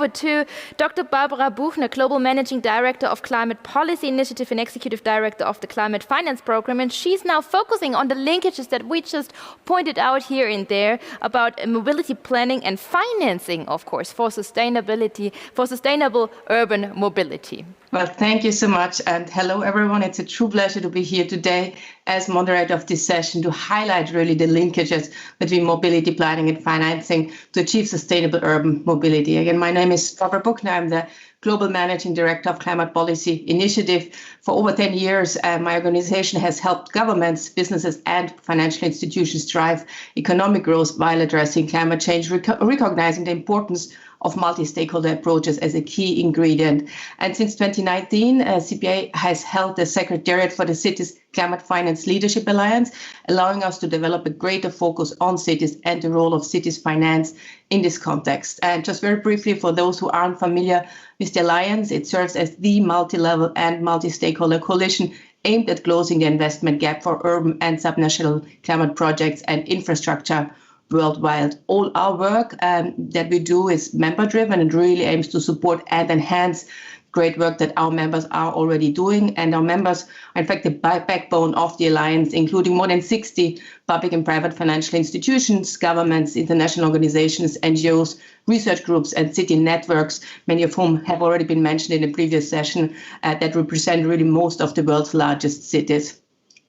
over to Dr. Barbara Buchner, Global Managing Director of Climate Policy Initiative and Executive Director of the Climate Finance Program. And she's now focusing on the linkages that we just pointed out here and there about mobility planning and financing, of course, for sustainable urban mobility. Well, thank you so much. And hello, everyone. It's a true pleasure to be here today as moderator of this session to highlight really the linkages between mobility planning and financing to achieve sustainable urban mobility. Again, my name is Barbara Buchner. I'm the Global Managing Director of Climate Policy Initiative. For over 10 years, my organization has helped governments, businesses, and financial institutions drive economic growth while addressing climate change, recognizing the importance of multi-stakeholder approaches as a key ingredient. And since 2019, CPA has held the Secretariat for the Cities Climate Finance Leadership Alliance, allowing us to develop a greater focus on cities and the role of cities finance in this context. And just very briefly, for those who aren't familiar with the Alliance, it serves as the multi-level and multi-stakeholder coalition aimed at closing the investment gap for urban and subnational climate projects and infrastructure worldwide. All our work that we do is member-driven and really aims to support and enhance great work that our members are already doing. And our members are, in fact, the backbone of the Alliance, including more than 60 public and private financial institutions, governments, international organizations, NGOs, research groups, and city networks, many of whom have already been mentioned in the previous session, that represent really most of the world's largest cities.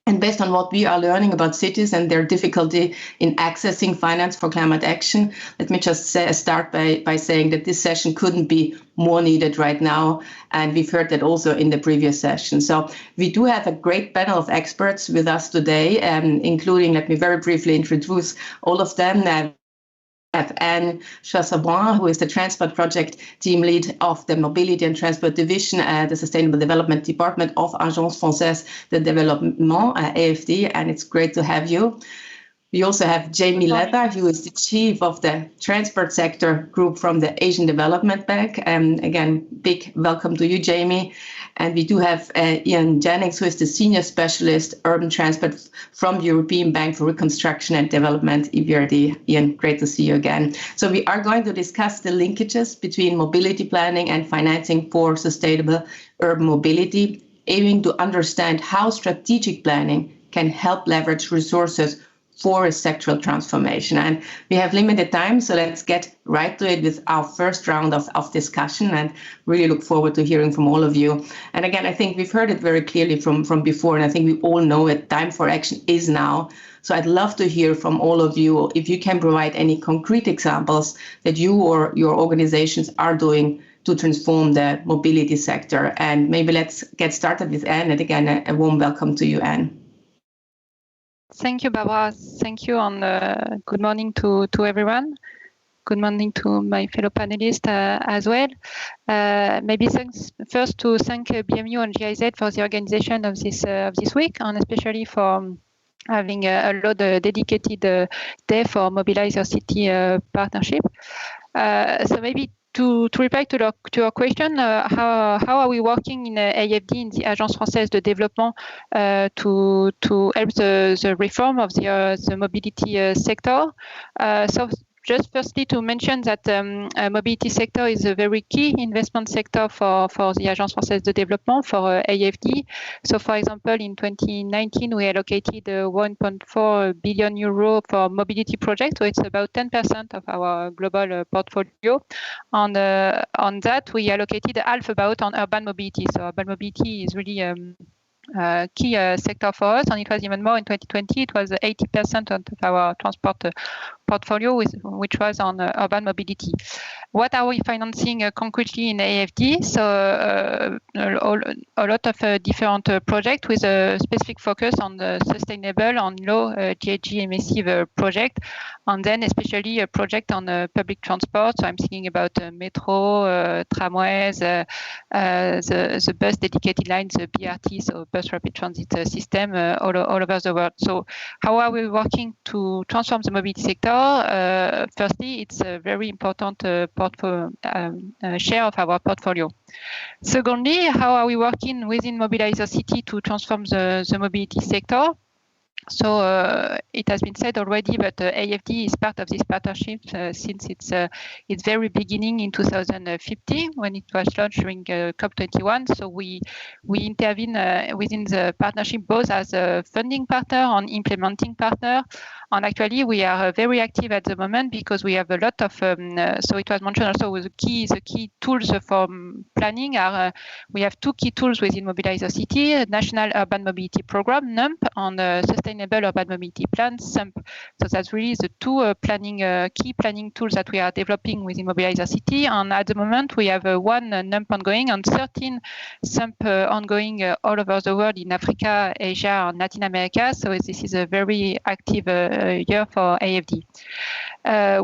And based on what we are learning about cities and their difficulty in accessing finance for climate action, let me just start by saying that this session couldn't be more needed right now. And we've heard that also in the previous session. So we do have a great panel of experts with us today, including, let me very briefly introduce all of them. Ian Chaussavoine, who is the Transport Project Team Lead of the Mobility and Transport Division at the Sustainable Development Department of Agence Française de Développement, AFD, and it's great to have you. We also have Jamie Leather, who is the Chief of the Transport Sector Group from the Asian Development Bank. Again, big welcome to you, Jamie. And we do have Ian Jennings, who is the Senior Specialist Urban Transport from the European Bank for Reconstruction and Development, EBRD. Ian, great to see you again. So we are going to discuss the linkages between mobility planning and financing for sustainable urban mobility, aiming to understand how strategic planning can help leverage resources for a sectoral transformation. And we have limited time, so let's get right to it with our first round of discussion, and really look forward to hearing from all of you. And again, I think we've heard it very clearly from before, and I think we all know it, time for action is now. So I'd love to hear from all of you if you can provide any concrete examples that you or your organizations are doing to transform the mobility sector. And maybe let's get started with Anne, and again, a warm welcome to you, Anne. Thank you, Barbara. Thank you, and good morning to everyone. Good morning to my fellow panelists as well. Maybe thanks first to thank BMU and GIZ for the organization of this week, and especially for having allowed a dedicated day for MobiliseYourCity partnership. So maybe to reply to your question, how are we working in AFD, in the Agence Française de Développement, to help the reform of the mobility sector? So just firstly to mention that mobility sector is a very key investment sector for the Agence Française de Développement, for AFD. So for example, in 2019, we allocated 1.4 billion euro for mobility projects. So it's about 10% of our global portfolio. On that, we allocated half about on urban mobility. So urban mobility is really key sector for us, and it was even more in 2020. It was 80% of our transport portfolio, which was on urban mobility. What are we financing concretely in AFD? So a lot of different projects with a specific focus on the sustainable, on low GHG emissive project, and then especially a project on public transport. So I'm thinking about metro, tramways, the bus dedicated lines, the BRT, so bus rapid transit system all over the world. So how are we working to transform the mobility sector? Firstly, it's a very important share of our portfolio. Secondly, how are we working within MobiliseYourCity to transform the mobility sector? So it has been said already, but AFD is part of this partnership since its very beginning in 2015 when it was launched during COP21. So we intervene within the partnership both as a funding partner and implementing partner. And actually, we are very active at the moment because we have a lot of. So it was mentioned also the key tools for planning are. We have two key tools within MobiliseYourCity: National Urban Mobility Program (NUMP) and Sustainable Urban Mobility Plan (SUMP). So that's really the two key planning tools that we are developing within MobiliseYourCity. And at the moment, we have one NUMP ongoing and 13 SUMP ongoing all over the world in Africa, Asia, and Latin America. So this is a very active year for AFD.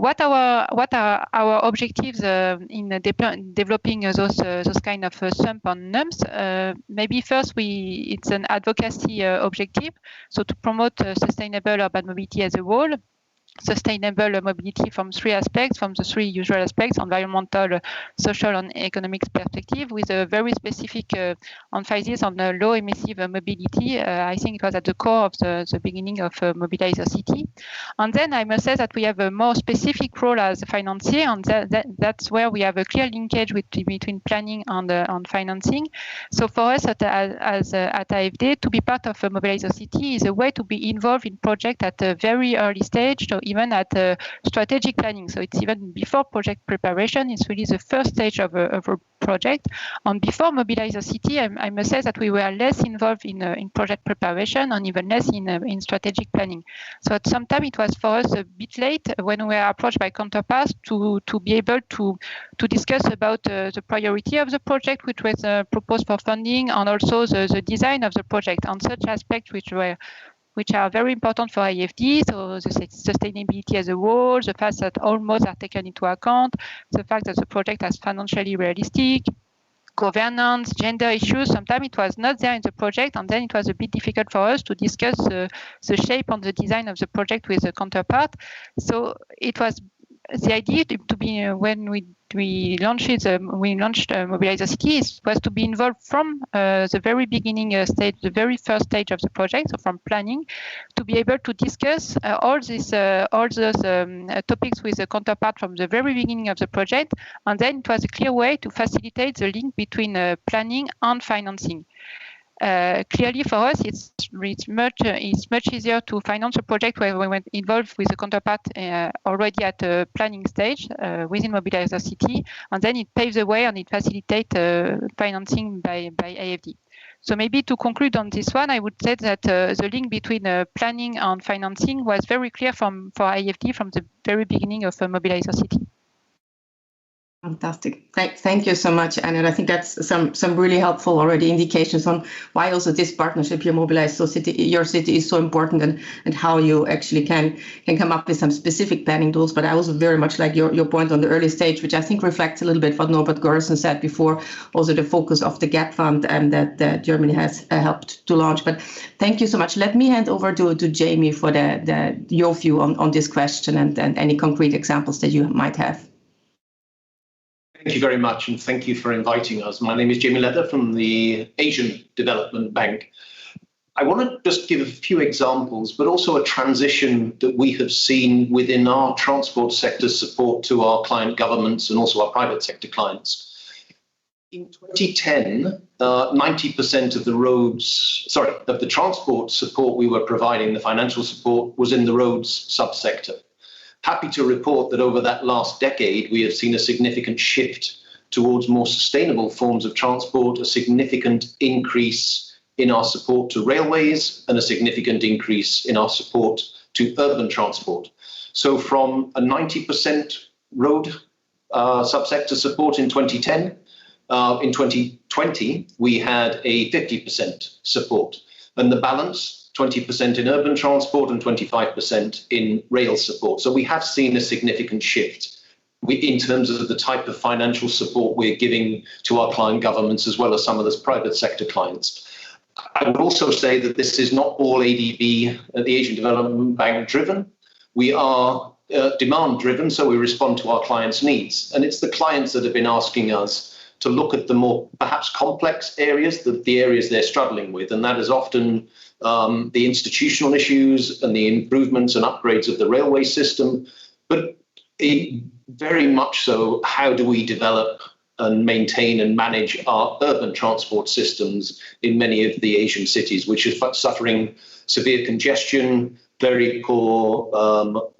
What are our objectives in developing those kind of SUMP and NUMPs? Maybe first it's an advocacy objective, so to promote sustainable urban mobility as a whole. Sustainable mobility from three aspects, from the three usual aspects: environmental, social, and economic perspective, with a very specific emphasis on low emissive mobility. I think it was at the core of the beginning of MobiliseYourCity. And then I must say that we have a more specific role as a financier, and that's where we have a clear linkage between planning and financing. So for us at AFD, to be part of MobiliseYourCity is a way to be involved in projects at a very early stage, so even at strategic planning. So it's even before project preparation. It's really the first stage of a project. And before MobiliseYourCity, I must say that we were less involved in project preparation and even less in strategic planning. So at some time it was for us a bit late when we were approached by counterparts to be able to discuss about the priority of the project, which was proposed for funding, and also the design of the project, and such aspects which are very important for AFD, so the sustainability as a whole, the fact that all modes are taken into account, the fact that the project is financially realistic, governance, gender issues. Sometimes it was not there in the project, and then it was a bit difficult for us to discuss the shape and the design of the project with the counterpart. So it was the idea to be when we launched MobiliseYourCity was to be involved from the very beginning stage, the very first stage of the project, so from planning, to be able to discuss all those topics with the counterpart from the very beginning of the project, and then it was a clear way to facilitate the link between planning and financing. Clearly, for us, it's much easier to finance a project where we were involved with the counterpart already at the planning stage within MobiliseYourCity, and then it paves the way and it facilitates financing by AFD. So maybe to conclude on this one, I would say that the link between planning and financing was very clear for AFD from the very beginning of MobiliseYourCity. Fantastic. Thank you so much, Anna. I think that's some really helpful already indications on why also this partnership here, MobiliseYourCity, is so important, and how you actually can come up with some specific planning tools. But I also very much like your point on the early stage, which I think reflects a little bit what Norbert Gerson said before, also the focus of the GAP fund and that Germany has helped to launch. But thank you so much. Let me hand over to Jamie for your view on this question and any concrete examples that you might have. Thank you very much, and thank you for inviting us. My name is Jamie Leather from the Asian Development Bank. I want to just give a few examples, but also a transition that we have seen within our transport sector support to our client governments and also our private sector clients. In 2010, 90% of the transport support we were providing, the financial support, was in the roads subsector. Happy to report that over that last decade, we have seen a significant shift towards more sustainable forms of transport, a significant increase in our support to railways, and a significant increase in our support to urban transport. So from a 90% road subsector support in 2010, in 2020, we had a 50% support, and the balance, 20% in urban transport and 25% in rail support. So we have seen a significant shift in terms of the type of financial support we're giving to our client governments, as well as some of those private sector clients. I would also say that this is not all ADB, the Asian Development Bank, driven. We are demand driven, so we respond to our clients' needs. And it's the clients that have been asking us to look at the more perhaps complex areas, the areas they're struggling with. And that is often the institutional issues and the improvements and upgrades of the railway system, but very much so, how do we develop and maintain and manage our urban transport systems in many of the Asian cities, which are suffering severe congestion, very poor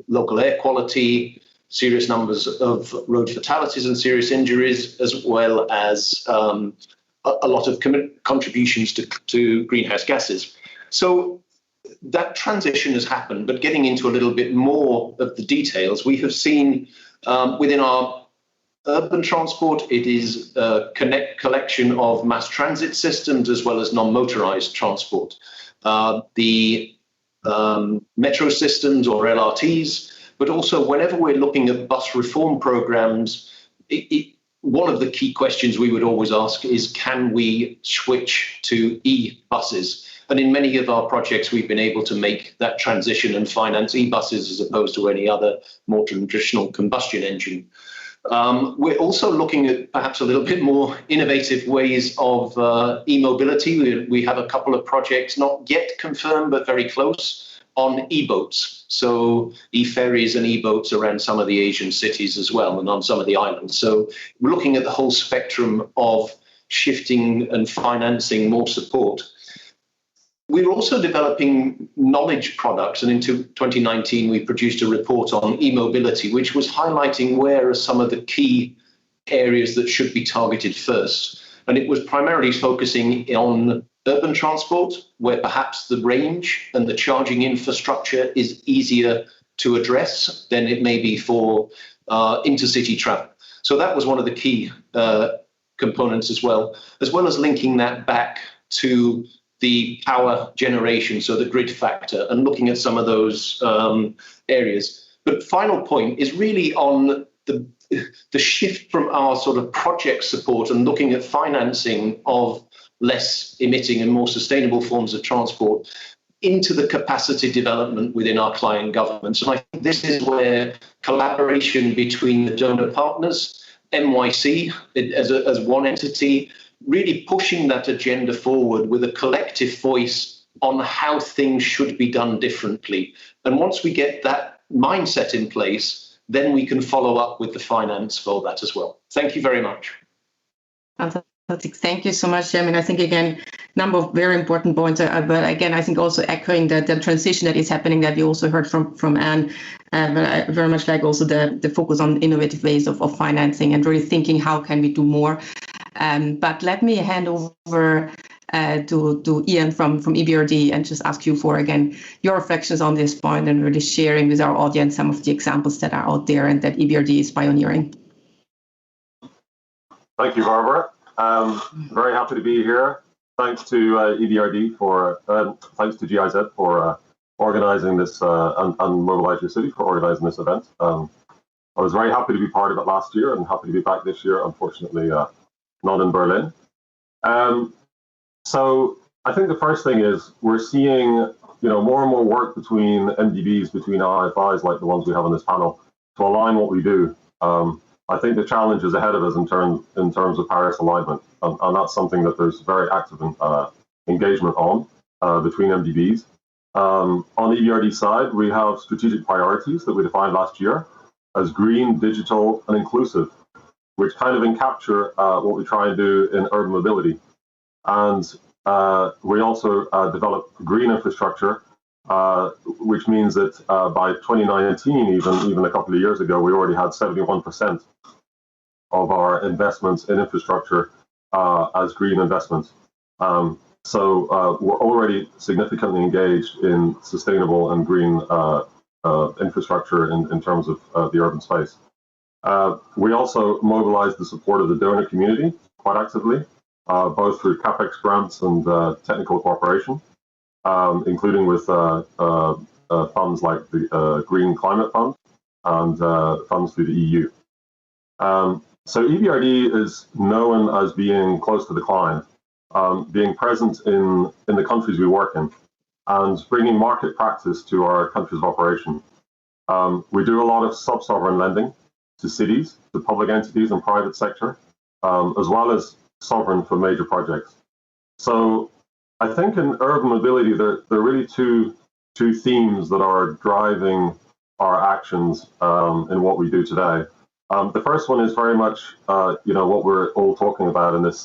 local air quality, serious numbers of road fatalities and serious injuries, as well as a lot of contributions to greenhouse gases. So that transition has happened, but getting into a little bit more of the details, we have seen within our urban transport, it is a collection of mass transit systems as well as non-motorized transport. The metro systems or LRTs, but also whenever we're looking at bus reform programs, one of the key questions we would always ask is, can we switch to e-buses? And in many of our projects, we've been able to make that transition and finance e-buses as opposed to any other more traditional combustion engine. We're also looking at perhaps a little bit more innovative ways of e-mobility. We have a couple of projects not yet confirmed, but very close, on e-boats. So e-ferries and e-boats around some of the Asian cities as well, and on some of the islands. So we're looking at the whole spectrum of shifting and financing more support. We're also developing knowledge products, and in 2019 we produced a report on e-mobility, which was highlighting where are some of the key areas that should be targeted first. And it was primarily focusing on urban transport, where perhaps the range and the charging infrastructure is easier to address than it may be for intercity travel. So that was one of the key components as well as linking that back to the power generation, so the grid factor, and looking at some of those areas. But final point is really on the shift from our sort of project support and looking at financing of less emitting and more sustainable forms of transport into the capacity development within our client governments. And I think this is where collaboration between the donor partners, MYC as one entity, really pushing that agenda forward with a collective voice on how things should be done differently. And once we get that mindset in place, then we can follow up with the finance for that as well. Thank you very much. Fantastic. Thank you so much, Jim. And I think, again, number of very important points. But again, I think also echoing the transition that is happening that we also heard from Anne. But I very much like also the focus on innovative ways of financing and really thinking how can we do more. But let me hand over to Ian from EBRD and just ask you for, again, your reflections on this point and really sharing with our audience some of the examples that are out there and that EBRD is pioneering. Thank you, Barbara. Very happy to be here. Thanks to EBRD thanks to GIZ for organizing this and MobiliseYourCity for organizing this event. I was very happy to be part of it last year and happy to be back this year. Unfortunately, not in Berlin. So I think the first thing is we're seeing, more and more work between MDBs, between RFIs like the ones we have on this panel, to align what we do. I think the challenge is ahead of us in terms of Paris alignment, and that's something that there's very active engagement on between MDBs. On the EBRD side, we have strategic priorities that we defined last year as green, digital, and inclusive, which kind of encapture what we try and do in urban mobility. And we also develop green infrastructure, which means that by 2019, even a couple of years ago, we already had 71% of our investments in infrastructure as green investments. So we're already significantly engaged in sustainable and green infrastructure in terms of the urban space. We also mobilize the support of the donor community quite actively, both through CapEx grants and technical cooperation, including with funds like the Green Climate Fund and funds through the EU. So EBRD is known as being close to the client, being present in the countries we work in, and bringing market practice to our countries of operation. We do a lot of sub-sovereign lending to cities, to public entities and private sector, as well as sovereign for major projects. So I think in urban mobility, there are really two themes that are driving our actions in what we do today. The first one is very much, what we're all talking about in this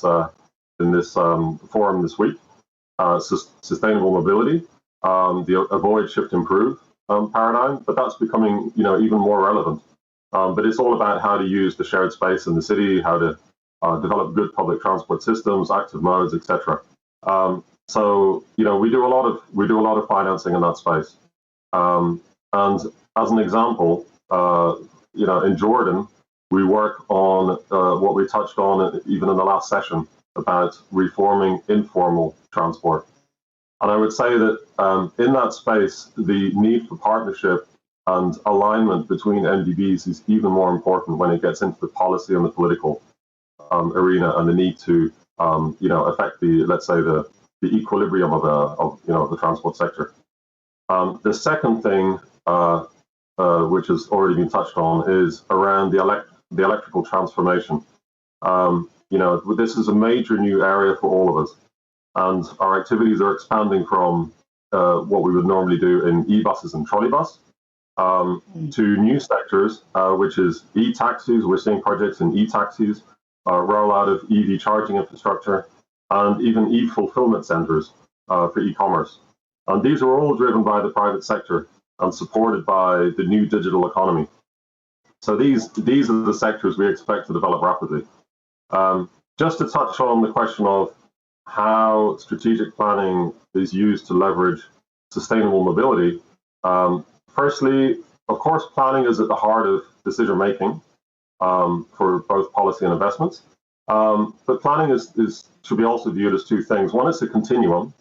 forum this week: sustainable mobility, the avoid, shift, improve paradigm. But that's becoming, even more relevant. But it's all about how to use the shared space in the city, how to develop good public transport systems, active modes, etc. So we do a lot of financing in that space. And as an example, in Jordan, we work on what we touched on even in the last session about reforming informal transport. And I would say that in that space, the need for partnership and alignment between MDBs is even more important when it gets into the policy and the political arena, and the need to affect the equilibrium of the transport sector. The second thing, which has already been touched on, is around the electrical transformation. This is a major new area for all of us, and our activities are expanding from what we would normally do in e-buses and trolleybus to new sectors, which is e-taxis. We're seeing projects in e-taxis, rollout of EV charging infrastructure, and even e-fulfillment centers for e-commerce. And these are all driven by the private sector and supported by the new digital economy. So these are the sectors we expect to develop rapidly. Just to touch on the question of how strategic planning is used to leverage sustainable mobility. Firstly, of course, planning is at the heart of decision making for both policy and investments. But planning should be also viewed as two things. One is a continuum.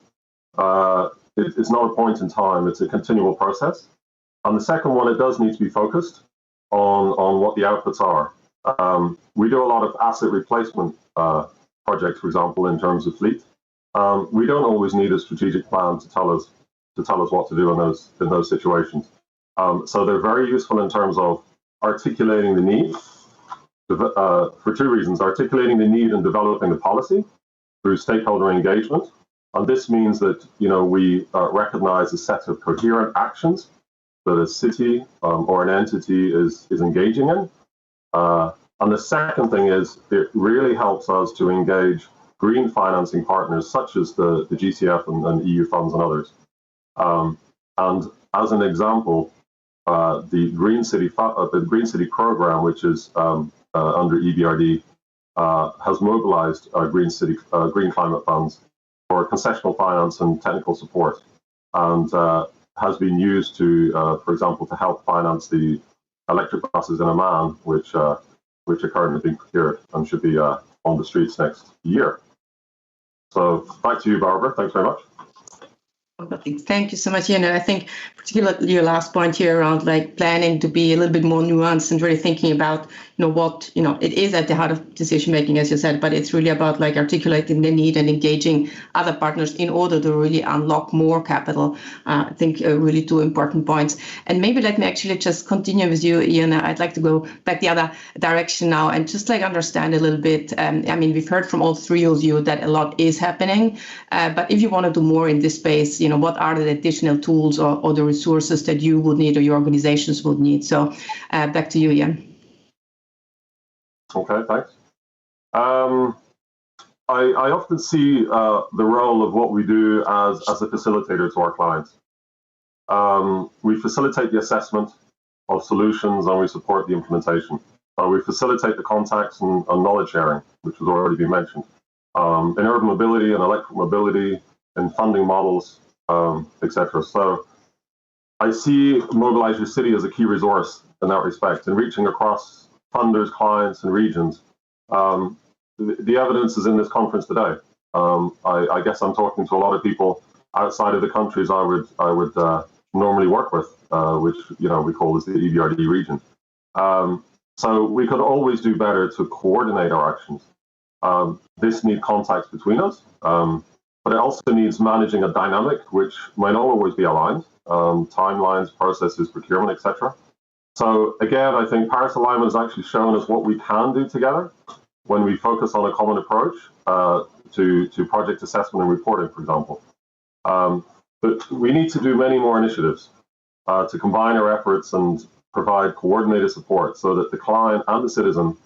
It's not a point in time, it's a continual process. And the second one, it does need to be focused on what the outputs are. We do a lot of asset replacement projects, for example, in terms of fleet. We don't always need a strategic plan to tell us what to do in those situations. So they're very useful in terms of articulating the need for two reasons: articulating the need and developing the policy through stakeholder engagement. And this means that we recognize a set of coherent actions that a city or an entity is engaging in. And the second thing is it really helps us to engage green financing partners such as the GCF and EU funds and others. And as an example, the Green City program, which is under EBRD, has mobilized green climate funds for concessional finance and technical support, and has been used to, for example, to help finance the electric buses in Amman, which are currently being procured and should be on the streets next year. So back to you, Barbara. Thanks very much. Thank you so much. I think particularly your last point here around planning to be a little bit more nuanced and really thinking about what it is at the heart of decision making, as you said, but it's really about articulating the need and engaging other partners in order to really unlock more capital. I think really two important points. And maybe let me actually just continue with you, Ian. I'd like to go back the other direction now and just understand a little bit. We've heard from all three of you that a lot is happening, but if you want to do more in this space, what are the additional tools or the resources that you would need or your organizations would need? So back to you, Ian. Okay, thanks. I often see the role of what we do as a facilitator to our clients. We facilitate the assessment of solutions and we support the implementation. We facilitate the contacts and knowledge sharing, which has already been mentioned. In urban mobility and electric mobility, in funding models, etc. So I see MobiliseYourCity as a key resource in that respect, and reaching across funders, clients, and regions. The evidence is in this conference today. I guess I'm talking to a lot of people outside of the countries I would normally work with, which we call as the EBRD region. So we could always do better to coordinate our actions. This needs contacts between us, but it also needs managing a dynamic which might not always be aligned, timelines, processes, procurement, etc. So again, I think Paris alignment has actually shown us what we can do together when we focus on a common approach to project assessment and reporting, for example. But we need to do many more initiatives to combine our efforts and provide coordinated support so that the client and the citizen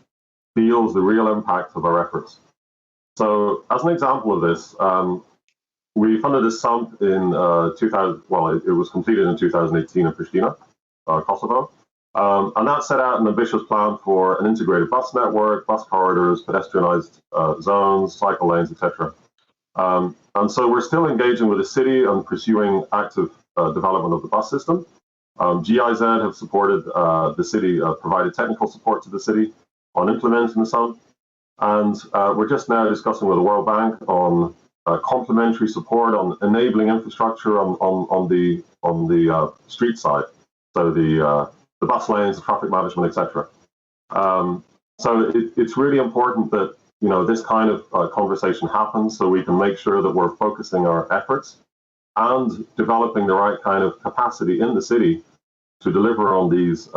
feels the real impact of our efforts. So as an example of this, we funded a sump in 2000, well, it was completed in 2018 in Pristina, Kosovo. And that set out an ambitious plan for an integrated bus network, bus corridors, pedestrianized zones, cycle lanes, etc. And so we're still engaging with the city and pursuing active development of the bus system. GIZ have supported the city, provided technical support to the city on implementing the sump. And we're just now discussing with the World Bank on complementary support on enabling infrastructure on the street side, so the bus lanes, the traffic management, etc. So it's really important that this kind of conversation happens, so we can make sure that we're focusing our efforts and developing the right kind of capacity in the city to deliver on these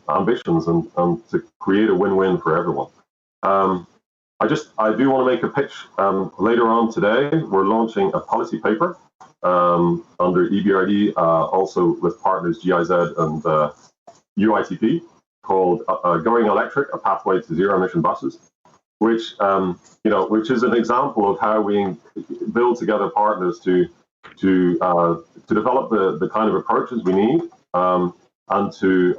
ambitions and to create a win-win for everyone. I do want to make a pitch. Later on today, we're launching a policy paper under EBRD, also with partners GIZ and UITP, called "Going Electric: A Pathway to Zero Emission Buses," which is an example of how we build together partners to develop the kind of approaches we need and to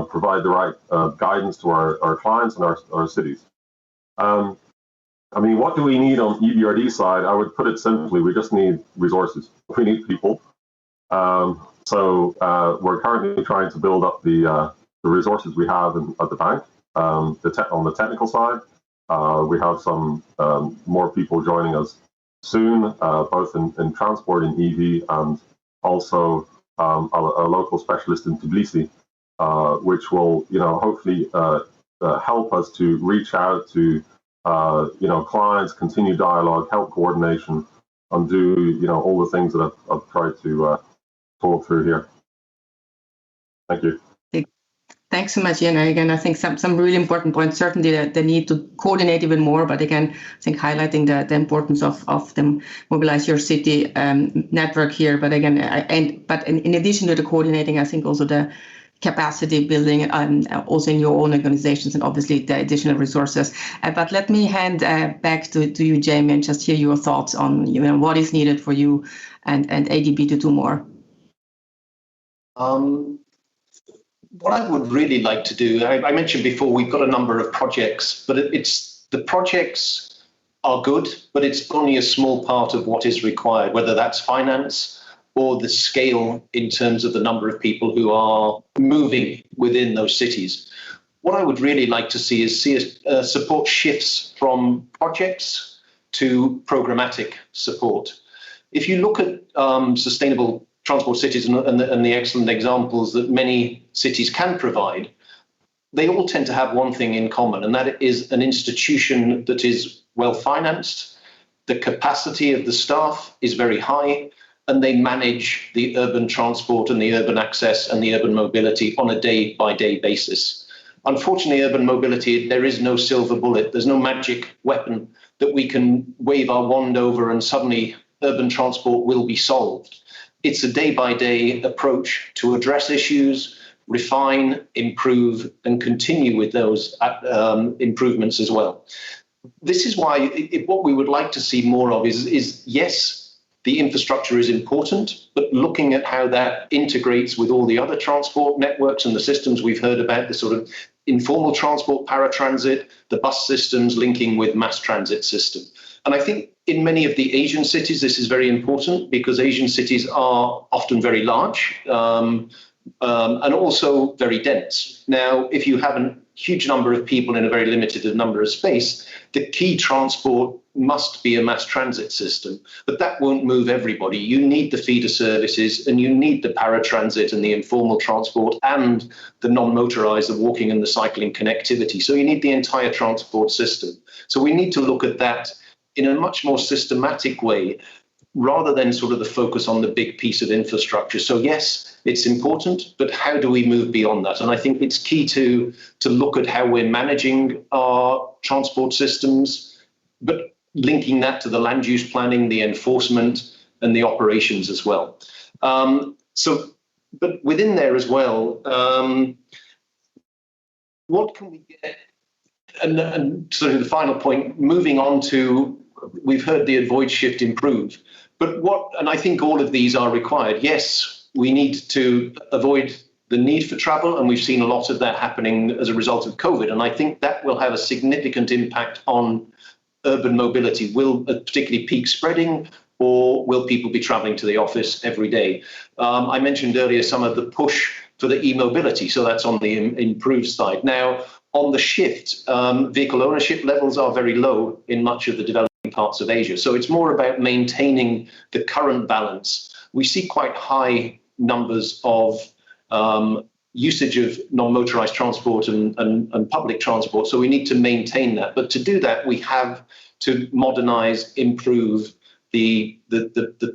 provide the right guidance to our clients and our cities. I mean, what do we need on EBRD side? I would put it simply: we just need resources. We need people. So we're currently trying to build up the resources we have at the bank. On the technical side, we have some more people joining us soon, both in transport, in EV, and also a local specialist in Tbilisi, which will, hopefully help us to reach out to clients, continue dialogue, help coordination, and do all the things that I've tried to talk through here. Thank you. Thanks so much, Ian. Again, I think some really important points. Certainly, the need to coordinate even more. But again, I think highlighting the importance of the Mobilise Your City network here. But again, in addition to the coordinating, I think also the capacity building, also in your own organizations, and obviously the additional resources. But let me hand back to you, Jamie, and just hear your thoughts on what is needed for you and ADB to do more. What I would really like to do, I mentioned before, we've got a number of projects, but the projects are good, but it's only a small part of what is required, whether that's finance or the scale in terms of the number of people who are moving within those cities. What I would really like to see is support shifts from projects to programmatic support. If you look at sustainable transport cities and the excellent examples that many cities can provide, they all tend to have one thing in common, and that is an institution that is well financed, the capacity of the staff is very high, and they manage the urban transport and the urban access and the urban mobility on a day-by-day basis. Unfortunately, urban mobility, there is no silver bullet, there's no magic weapon that we can wave our wand over and suddenly urban transport will be solved. It's a day-by-day approach to address issues, refine, improve, and continue with those improvements as well. This is why what we would like to see more of is yes, the infrastructure is important, but looking at how that integrates with all the other transport networks and the systems we've heard about, the sort of informal transport, paratransit, the bus systems linking with mass transit system. And I think in many of the Asian cities, this is very important because Asian cities are often very large and also very dense. Now, if you have a huge number of people in a very limited number of space, the key transport must be a mass transit system, but that won't move everybody. You need the feeder services and you need the paratransit and the informal transport and the non-motorized, the walking and the cycling connectivity. So you need the entire transport system. So we need to look at that in a much more systematic way, rather than sort of the focus on the big piece of infrastructure. So yes, it's important, but how do we move beyond that? And I think it's key to look at how we're managing our transport systems, but linking that to the land use planning, the enforcement, the operations as well. But within there as well, what can we get? And sort of the final point, moving on to, we've heard the avoid shift improve, but and I think all of these are required. Yes, we need to avoid the need for travel, and we've seen a lot of that happening as a result of COVID, and I think that will have a significant impact on urban mobility. Will particularly peak spreading, or will people be traveling to the office every day? I mentioned earlier some of the push for the e-mobility, so that's on the improved side. Now, on the shift, vehicle ownership levels are very low in much of the developing parts of Asia. So it's more about maintaining the current balance. We see quite high numbers of usage of non-motorized transport and public transport. So we need to maintain that. But to do that, we have to modernize, improve the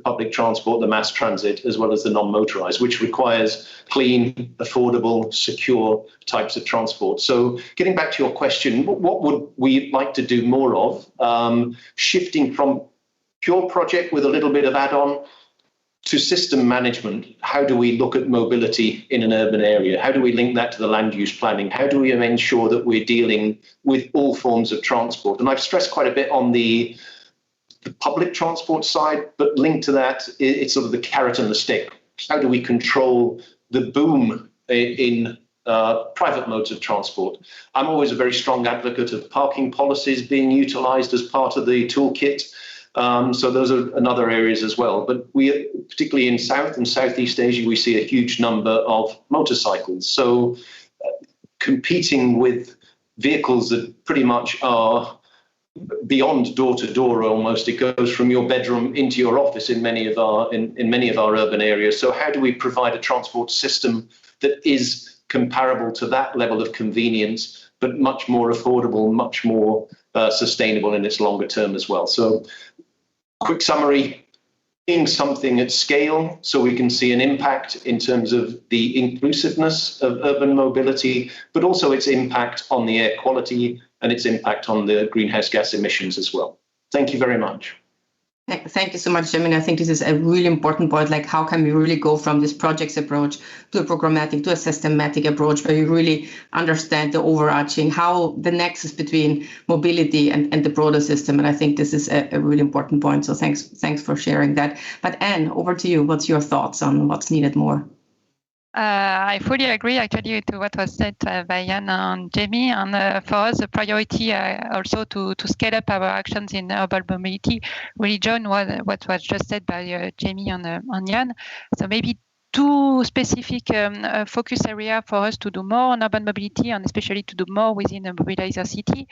public transport, the mass transit, as well as the non-motorized, which requires clean, affordable, secure types of transport. So getting back to your question, what would we like to do more of? Shifting from pure project with a little bit of add-on to system management. How do we look at mobility in an urban area? How do we link that to the land use planning? How do we ensure that we're dealing with all forms of transport? And I've stressed quite a bit on the public transport side, but linked to that, it's sort of the carrot and the stick. How do we control the boom in private modes of transport? I'm always a very strong advocate of parking policies being utilized as part of the toolkit. So those are another areas as well. But we, particularly in South and Southeast Asia, we see a huge number of motorcycles. So competing with vehicles that pretty much are beyond door to door almost. It goes from your bedroom into your office in many of our in many of our urban areas. So how do we provide a transport system that is comparable to that level of convenience, but much more affordable, much more sustainable in its longer term as well? So quick summary, being something at scale so we can see an impact in terms of the inclusiveness of urban mobility, but also its impact on the air quality and its impact on the greenhouse gas emissions as well. Thank you very much. Thank you so much, Jimmy. I think this is a really important point, like how can we really go from this projects approach to a programmatic, to a systematic approach where you really understand the overarching, how the nexus between mobility and the broader system. And I think this is a really important point. So thanks for sharing that. But Anne, over to you. What's your thoughts on what's needed more? I fully agree, actually, to what was said by Ian and Jamie. And for us, the priority also to scale up our actions in urban mobility really join what was just said by Jamie and Ian. So maybe two specific focus area for us to do more on urban mobility, and especially to do more within MobiliseYourCity.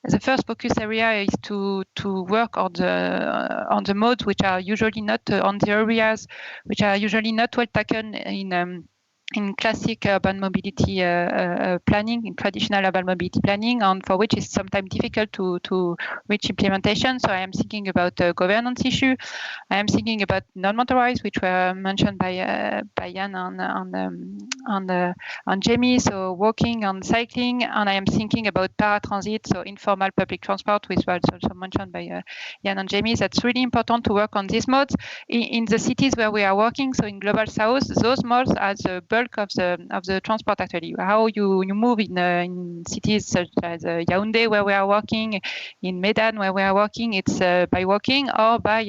The first focus area is to work on the modes which are usually not on the areas which are usually not well taken in classic urban mobility planning, in traditional urban mobility planning, and for which it's sometimes difficult to reach implementation. So I am thinking about governance issue. I am thinking about non-motorized, which were mentioned by Ian and Jamie. So walking and cycling, and I am thinking about paratransit, so informal public transport, which was also mentioned by Ian and Jamie. That's really important to work on these modes in the cities where we are working. So in Global South, those modes are the bulk of the transport, actually. How you move in cities such as Yaoundé, where we are working, in Medan, where we are working, it's by walking or by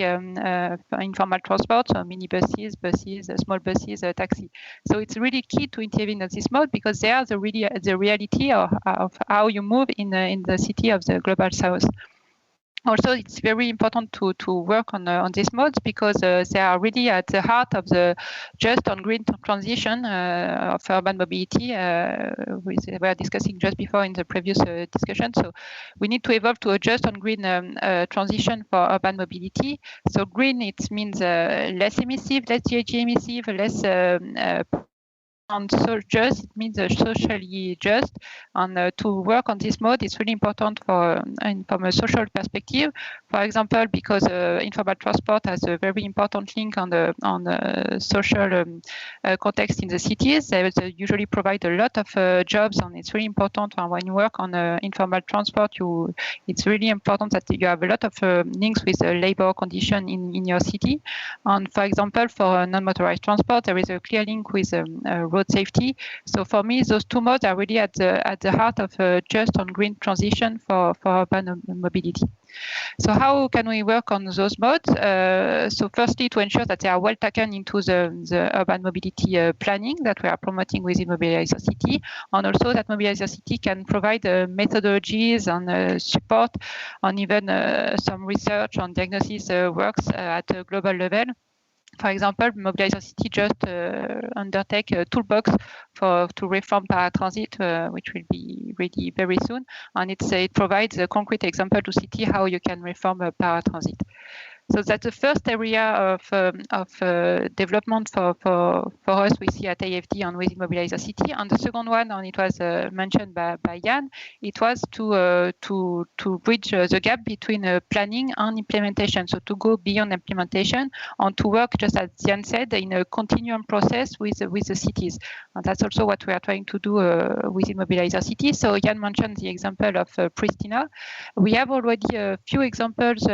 informal transport, so minibuses, buses, small buses, taxi. So it's really key to intervene on this mode because they are the reality of how you move in the city of the Global South. Also, it's very important to work on these modes because they are really at the heart of the just on green transition of urban mobility we were discussing just before in the previous discussion. So we need to evolve to a just on green transition for urban mobility. So green, it means less emissive, less GHG emissive, less just, it means socially just. And to work on this mode, it's really important from a social perspective. For example, because informal transport has a very important link on the social context in the cities. They usually provide a lot of jobs, and it's really important when you work on informal transport. It's really important that you have a lot of links with labor condition in your city. And for example, for non-motorized transport, there is a clear link with road safety. So for me, those two modes are really at the heart of just on green transition for urban mobility. So how can we work on those modes? So firstly, to ensure that they are well taken into the urban mobility planning that we are promoting within MobiliseYourCity, and also that MobiliseYourCity can provide methodologies and support on even some research on diagnosis works at a global level. For example, MobiliseYourCity just undertake a toolbox to reform paratransit, which will be ready very soon. And it provides a concrete example to city how you can reform paratransit. So that's the first area of development for us we see at AFD and within MobiliseYourCity. And the second one, and it was mentioned by Ian, it was to bridge the gap between planning and implementation. So to go beyond implementation and to work, just as Ian said, in a continuum process with the cities. And that's also what we are trying to do within MobiliseYourCity. So Ian mentioned the example of Pristina. We have already a few examples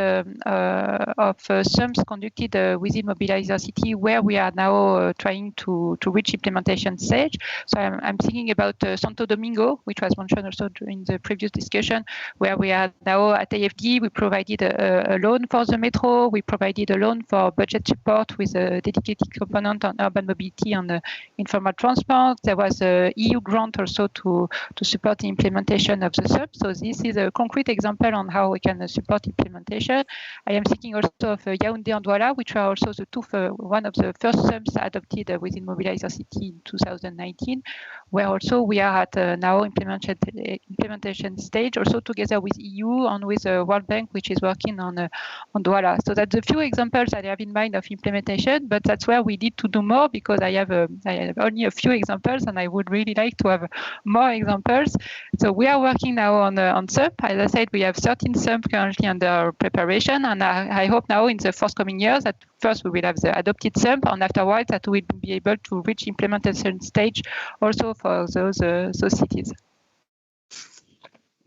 of sums conducted within MobiliseYourCity where we are now trying to reach implementation stage. So I'm thinking about Santo Domingo, which was mentioned also during the previous discussion, where we are now at AFD. We provided a loan for the metro. We provided a loan for budget support with a dedicated component on urban mobility and informal transport. There was a EU grant also to support the implementation of the sub. So this is a concrete example on how we can support implementation. I am thinking also of Yaoundé and Douala, which are also one of the first subs adopted within MobiliseYourCity in 2019, where also we are at now implementation stage, also together with EU and with World Bank, which is working on Douala. So that's a few examples I have in mind of implementation, but that's where we need to do more because I have only a few examples, and I would really like to have more examples. So we are working now on SUP. As I said, we have 13 SUP currently under preparation, and I hope now in the forthcoming years that first we will have the adopted SUP, and afterwards that we will be able to reach implementation stage also for those cities.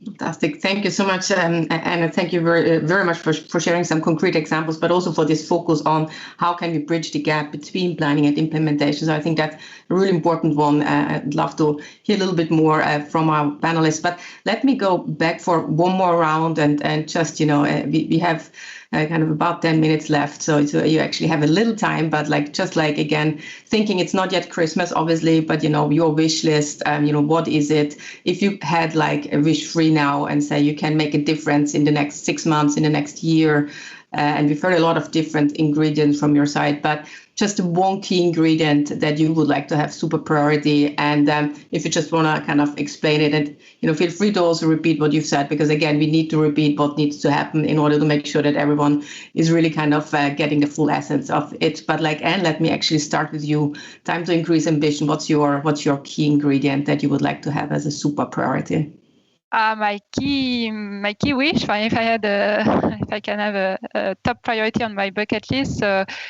Fantastic. Thank you so much, and thank you very much for sharing some concrete examples, but also for this focus on how can we bridge the gap between planning and implementation. So I think that's a really important one. I'd love to hear a little bit more from our panelists, but let me go back for one more round and just, we have kind of about 10 minutes left. So you actually have a little time, but again, thinking it's not yet Christmas, obviously, but your wish list, what is it? If you had like a wish free now and say you can make a difference in the next 6 months, in the next year, and we've heard a lot of different ingredients from your side, but just one key ingredient that you would like to have super priority. And if you just want to kind of explain it, and feel free to also repeat what you've said, because again, we need to repeat what needs to happen in order to make sure that everyone is really kind of getting the full essence of it. But Anne, let me actually start with you. Time to increase ambition. What's your key ingredient that you would like to have as a super priority? My key wish, if I can have a top priority on my bucket list,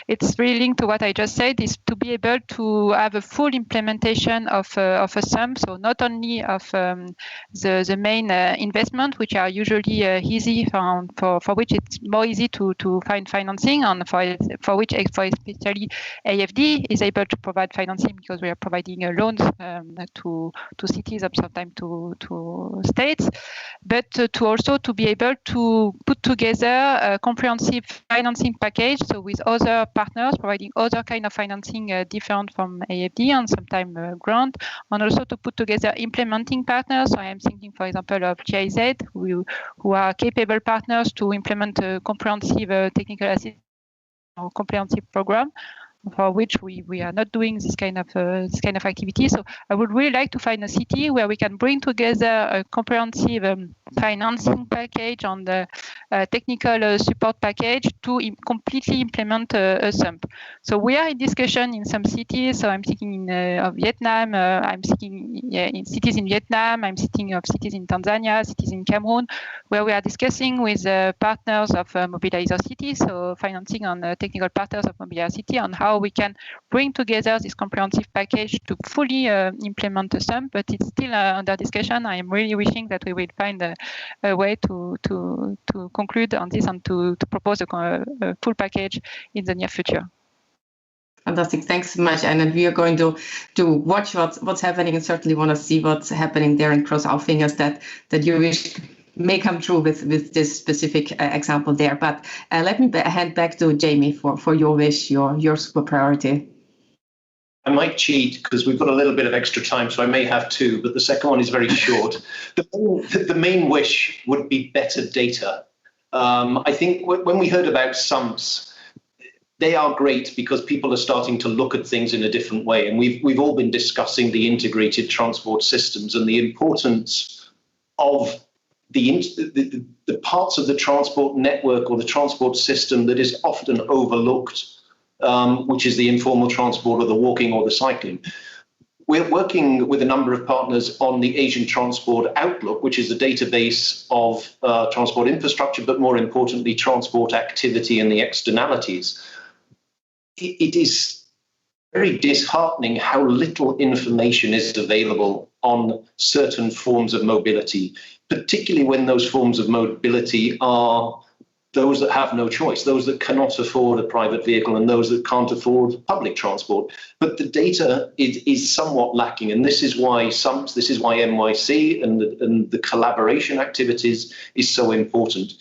it's really linked to what I just said, is to be able to have a full implementation of a sum. So not only of the main investment, which are usually easy for which it's more easy to find financing, and for which especially AFD is able to provide financing because we are providing loans to cities and sometimes to states. But to also to be able to put together a comprehensive financing package, so with other partners providing other kind of financing different from AFD and sometimes grant, and also to put together implementing partners. So I am thinking, for example, of GIZ, who are capable partners to implement a comprehensive technical assistance or comprehensive program. for which we are not doing this kind of activity. So I would really like to find a city where we can bring together a comprehensive financing package on the technical support package to completely implement a SUMP. So we are in discussion in some cities. So I'm thinking of Vietnam. I'm thinking in cities in Vietnam. I'm thinking of cities in Tanzania, cities in Cameroon, where we are discussing with partners of MobiliseYourCity, so financing on technical partners of MobiliseYourCity, on how we can bring together this comprehensive package to fully implement the SUMP, but it's still under discussion. I am really wishing that we will find a way to conclude on this and to propose a full package in the near future. Fantastic, thanks so much. And we are going to watch what's happening, and certainly want to see what's happening there and cross our fingers that your wish may come true with this specific example there. But let me hand back to Jamie for your wish, your super priority. I might cheat because we've got a little bit of extra time, so I may have two, but the second one is very short. The main wish would be better data. I think when we heard about SUMPs, they are great because people are starting to look at things in a different way. And we've all been discussing the integrated transport systems and the importance of the parts of the transport network or the transport system that is often overlooked, which is the informal transport or the walking or the cycling. We're working with a number of partners on the Asian Transport Outlook, which is a database of transport infrastructure, but more importantly, transport activity and the externalities. It is very disheartening how little information is available on certain forms of mobility, particularly when those forms of mobility are those that have no choice, those that cannot afford a private vehicle and those that can't afford public transport. But the data is somewhat lacking, and this is why SUMPs, this is why NYC and the collaboration activities is so important.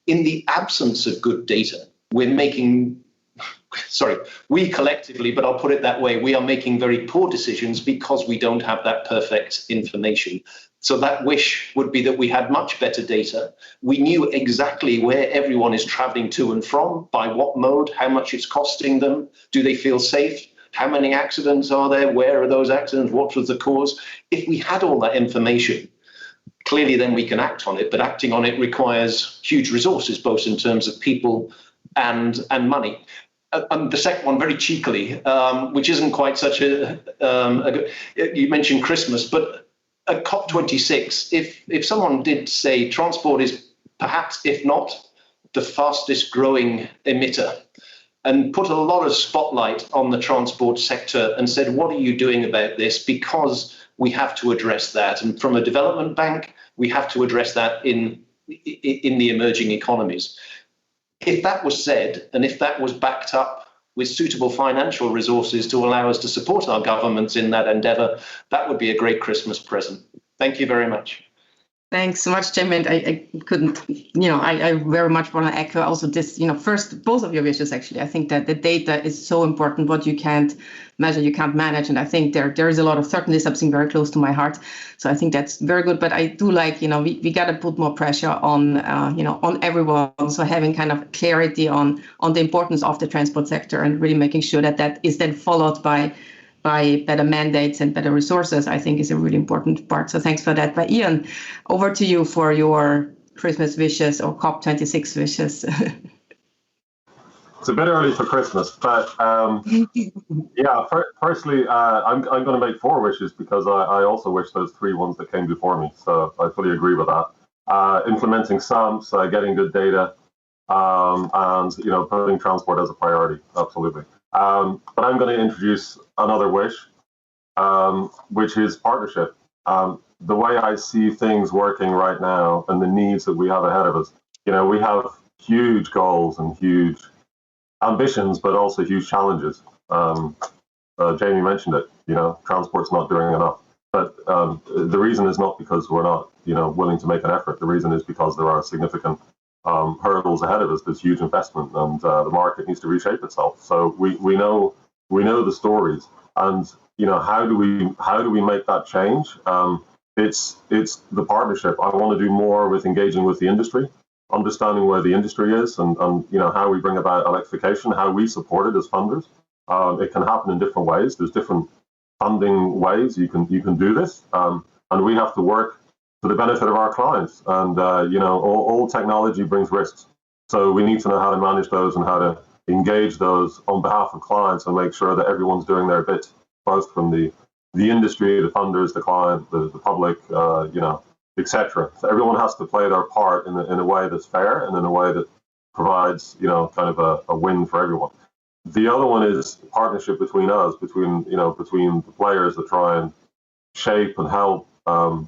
In the absence of good data, we collectively, but I'll put it that way, we are making very poor decisions because we don't have that perfect information. So that wish would be that we had much better data. We knew exactly where everyone is traveling to and from, by what mode, how much it's costing them, do they feel safe, how many accidents are there, where are those accidents, what was the cause. If we had all that information, clearly then we can act on it, but acting on it requires huge resources, both in terms of people and money. And the second one, very cheekily, which isn't quite such a good, you mentioned Christmas, but at COP26, if someone did say transport is perhaps, if not, the fastest growing emitter, and put a lot of spotlight on the transport sector and said, what are you doing about this? Because we have to address that. And from a development bank, we have to address that in the emerging economies. If that was said, and if that was backed up with suitable financial resources to allow us to support our governments in that endeavor, that would be a great Christmas present. Thank you very much. Thanks so much, Jim. And I couldn't, I very much want to echo also this, first, both of your wishes, actually. I think that the data is so important. What you can't measure, you can't manage. And I think there is a lot of, certainly something very close to my heart. So I think that's very good. But I do like, we got to put more pressure on, on everyone. So having kind of clarity on the importance of the transport sector and really making sure that that is then followed by better mandates and better resources, I think is a really important part. So thanks for that. But Ian, over to you for your Christmas wishes or COP26 wishes. It's a bit early for Christmas, but yeah, firstly, I'm going to make 4 wishes because I also wish those 3 ones that came before me. So I fully agree with that. Implementing SUMPs, getting good data, and putting transport as a priority. Absolutely. But I'm going to introduce another wish, which is partnership. The way I see things working right now and the needs that we have ahead of us, we have huge goals and huge ambitions, but also huge challenges. Jamie mentioned it, transport's not doing enough. But the reason is not because we're not, willing to make an effort. The reason is because there are significant hurdles ahead of us. There's huge investment, and the market needs to reshape itself. So we know the stories, and how do we make that change? It's the partnership. I want to do more with engaging with the industry, understanding where the industry is, and how we bring about electrification, how we support it as funders. It can happen in different ways. There's different funding ways you can do this, and we have to work for the benefit of our clients. And all technology brings risks, so we need to know how to manage those and how to engage those on behalf of clients and make sure that everyone's doing their bit, both from the industry, the funders, the client, the public, etc. So everyone has to play their part in a way that's fair and in a way that provides, kind of a win for everyone. The other one is partnership between us, between the players that try and shape and help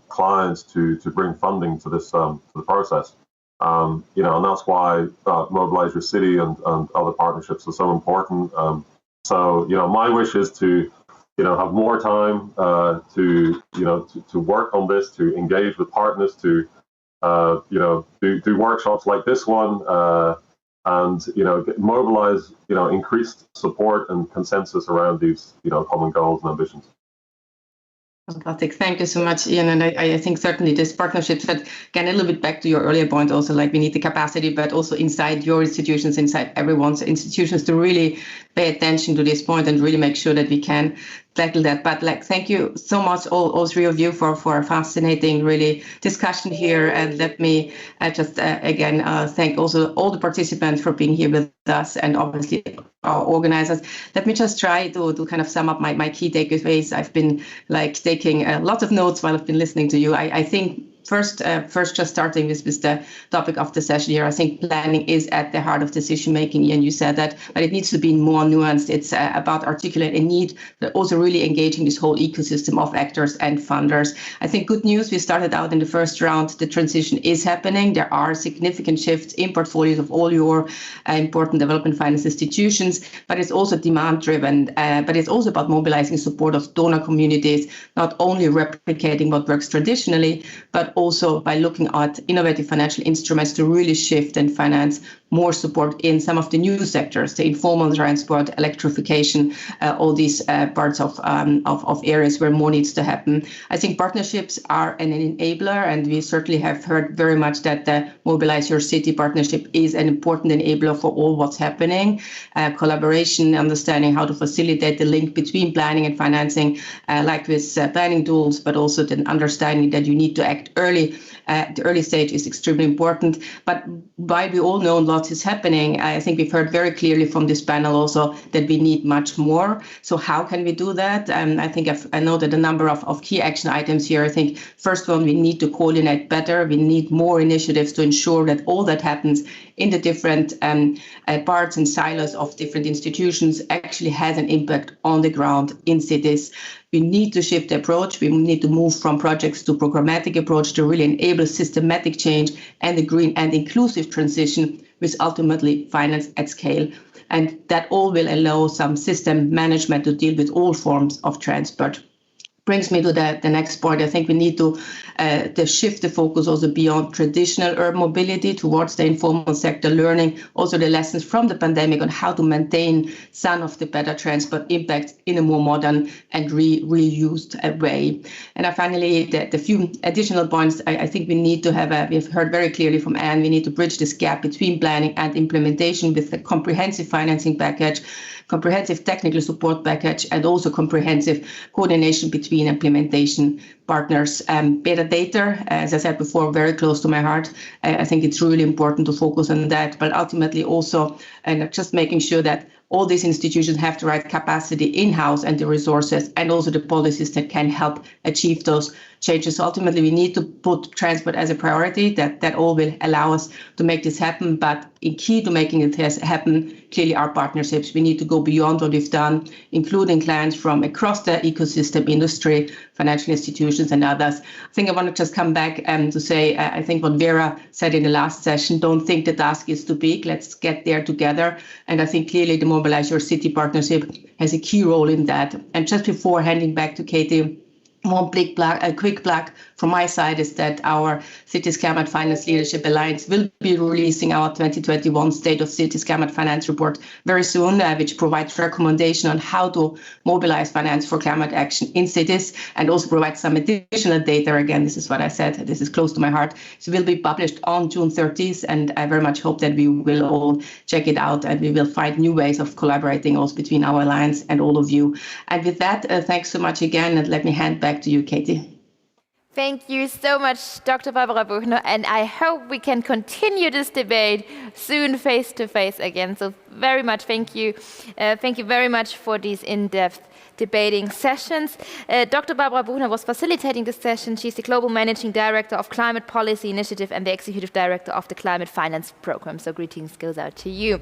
clients to bring funding to this to the process. And that's why MobiliseYourCity and other partnerships are so important. So my wish is to have more time to work on this, to engage with partners, to do workshops like this one, and mobilize increased support and consensus around these common goals and ambitions. Fantastic. Thank you so much, Ian. And I think certainly this partnership, but again, a little bit back to your earlier point also, like we need the capacity, but also inside your institutions, inside everyone's institutions, to really pay attention to this point and really make sure that we can tackle that. But thank you so much, all three of you, for a fascinating, really discussion here. And let me just again thank also all the participants for being here with us, and obviously our organizers. Let me just try to kind of sum up my key takeaways. I've been taking lots of notes while I've been listening to you. I think First, just starting with the topic of the session here, I think planning is at the heart of decision making. Ian, you said that, but it needs to be more nuanced. It's about articulating a need, but also really engaging this whole ecosystem of actors and funders. I think good news, we started out in the first round, the transition is happening. There are significant shifts in portfolios of all your important development finance institutions, but it's also demand driven, but it's also about mobilizing support of donor communities, not only replicating what works traditionally, but also by looking at innovative financial instruments to really shift and finance more support in some of the new sectors, the informal transport, electrification, all these parts of areas where more needs to happen. I think partnerships are an enabler, and we certainly have heard very much that the MobiliseYourCity partnership is an important enabler for all what's happening. Collaboration, understanding how to facilitate the link between planning and financing, like with planning tools, but also the understanding that you need to act early. The early stage is extremely important. But while we all know lots is happening, I think we've heard very clearly from this panel also that we need much more. So how can we do that? I think I noted a number of key action items here. I think first one, we need to coordinate better. We need more initiatives to ensure that all that happens in the different parts and silos of different institutions actually has an impact on the ground in cities. We need to shift the approach. We need to move from projects to programmatic approach to really enable systematic change and a green and inclusive transition, which ultimately finance at scale. And that all will allow some system management to deal with all forms of transport. Brings me to the next point. I think we need to shift the focus also beyond traditional urban mobility towards the informal sector, learning also the lessons from the pandemic on how to maintain some of the better transport impacts in a more modern and reused way. And finally, the few additional points I think we need to have, we've heard very clearly from Anne, we need to bridge this gap between planning and implementation with a comprehensive financing package, comprehensive technical support package, and also comprehensive coordination between implementation partners. Better data, as I said before, very close to my heart. I think it's really important to focus on that, but ultimately also just making sure that all these institutions have the right capacity in-house and the resources and also the policies that can help achieve those changes. So ultimately, we need to put transport as a priority. That all will allow us to make this happen. But in key to making it happen, clearly are partnerships. We need to go beyond what we've done, including clients from across the ecosystem, industry, financial institutions, and others. I think I want to just come back to say, I think what Vera said in the last session, don't think the task is too big. Let's get there together. And I think clearly the MobiliseYourCity partnership has a key role in that. And just before handing back to Katie, One quick plug from my side is that our Cities Climate Finance Leadership Alliance will be releasing our 2021 State of Cities Climate Finance report very soon, which provides recommendation on how to mobilize finance for climate action in cities, and also provides some additional data. Again, this is what I said, this is close to my heart. So it will be published on June 30th, and I very much hope that we will all check it out, and we will find new ways of collaborating also between our alliance and all of you. And with that, thanks so much again, and let me hand back to you, Katie. Thank you so much, Dr. Barbara Buchner, and I hope we can continue this debate soon face to face again. So very much thank you. Thank you very much for these in-depth debating sessions. Dr. Barbara Buchner was facilitating this session. She's the Global Managing Director of Climate Policy Initiative and the Executive Director of the Climate Finance Program. So greetings goes out to you.